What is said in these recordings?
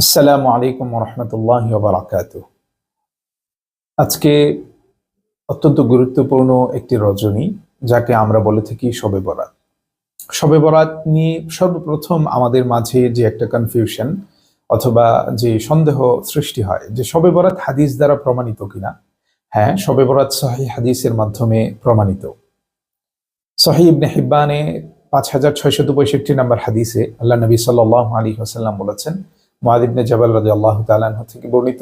আসসালামু আলাইকুম রহমতুল্লাহ বারাকাতুহ। আজকে অত্যন্ত গুরুত্বপূর্ণ একটি রজনী, যাকে আমরা বলে থাকি শবে বরাত। শবে বরাত নিয়ে সর্বপ্রথম আমাদের মাঝে যে একটা কনফিউশন অথবা যে সন্দেহ সৃষ্টি হয় যে শবে বরাত হাদিস দ্বারা প্রমাণিত কিনা। হ্যাঁ, শবে বরাত সহিহ হাদিসের মাধ্যমে প্রমাণিত। সহিহ ইবনে হিব্বানে 5665 নম্বর হাদিসে আল্লাহ নবী সাল্লাল্লাহু আলাইহি ওয়াসাল্লাম বলেছেন, মুআয ইবনে জাবাল রাদিয়াল্লাহু তাআলা আনহু থেকে বর্ণিত,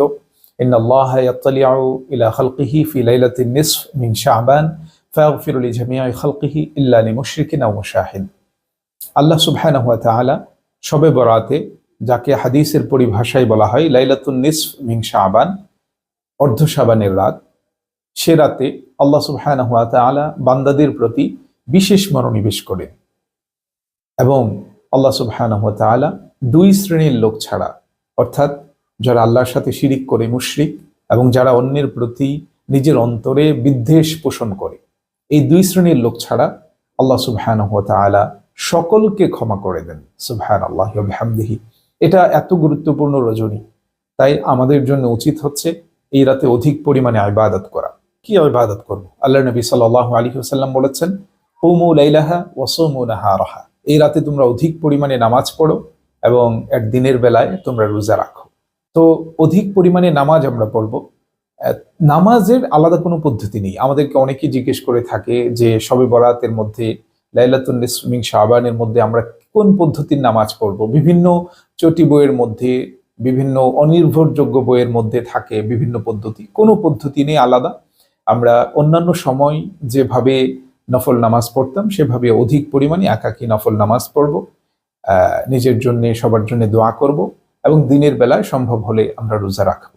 ইন্নাল্লাহা ইয়াত্তালিউ ইলা খালকিহি ফি লাইলাতিন নিসফ মিন শাবান ফায়াগফিরু লিজামিই খালকিহি ইল্লা লিমুশরিকিন আও মুশাহিদ। আল্লাহ সুবহানাহু ওয়া তাআলা শবে বরাতে, যাকে হাদিসের পরিভাষায় বলা হয় লাইলাতুন নিসফ মিন শাবান, অর্ধ শাবানের রাত, সে রাতে আল্লাহ সুবহানাহু ওয়া তাআলা বান্দাদের প্রতি বিশেষ মনোনিবেশ করেন এবং আল্লাহ সুবহানাহু ওয়া তাআলা দুই শ্রেণীর লোক ছাড়া, অর্থাৎ যারা আল্লাহর সাথে শিরিক করে মুশরিক এবং যারা অন্যের প্রতি নিজের অন্তরে বিদ্বেষ পোষণ করে, এই দুই শ্রেণীর লোক ছাড়া আল্লাহ সুবহানাহু ওয়া তাআলা সকলকে ক্ষমা করে দেন। সুবহানাল্লাহি ওয়া বিহামদিহি। এটা এত গুরুত্বপূর্ণ রজনী, তাই আমাদের জন্য উচিত হচ্ছে এই রাতে অধিক পরিমাণে ইবাদত করা। কি ইবাদত করব? আল্লাহ নবী সাল্লাল্লাহু আলাইহি ওয়াসাল্লাম বলেছেন, কুমু লাইলাহা ওয়া সুমু নাহারাহা। এই রাতে তোমরা অধিক পরিমাণে নামাজ পড়ো এবং এক দিনের বেলায় তোমরা রোজা রাখো। তো অধিক পরিমাণে নামাজ আমরা পড়ব। নামাজের আলাদা কোনো পদ্ধতি নেই। আমাদেরকে অনেকেই জিজ্ঞেস করে থাকে যে শবে বরাতের মধ্যে, লাইলাতুন নিসফ মিন শাবানের মধ্যে আমরা কোন পদ্ধতির নামাজ পড়ব? বিভিন্ন চটি বইয়ের মধ্যে, বিভিন্ন অনির্ভরযোগ্য বইয়ের মধ্যে থাকে বিভিন্ন পদ্ধতি। কোনো পদ্ধতি নেই আলাদা। আমরা অন্যান্য সময় যেভাবে নফল নামাজ পড়তাম সেভাবে অধিক পরিমাণে একাকী নফল নামাজ পড়ব, নিজের জন্য সবার জন্য দোয়া করব এবং দিনের বেলায় সম্ভব হলে আমরা রোজা রাখব।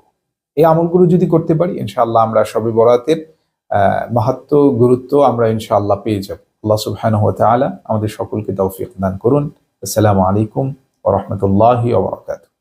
এই আমলগুলো যদি করতে পারি, ইনশাআল্লাহ আমরা শবে বরাতের মাহাত্ম্য, গুরুত্ব আমরা ইনশাআল্লাহ পেয়ে যাব। আল্লাহ সুবহানাহু ওয়া তাআলা আমাদের সকলকে তৌফিক দান করুন। আসসালামু আলাইকুম ওয়া রাহমাতুল্লাহি ওয়া বারাকাতুহু।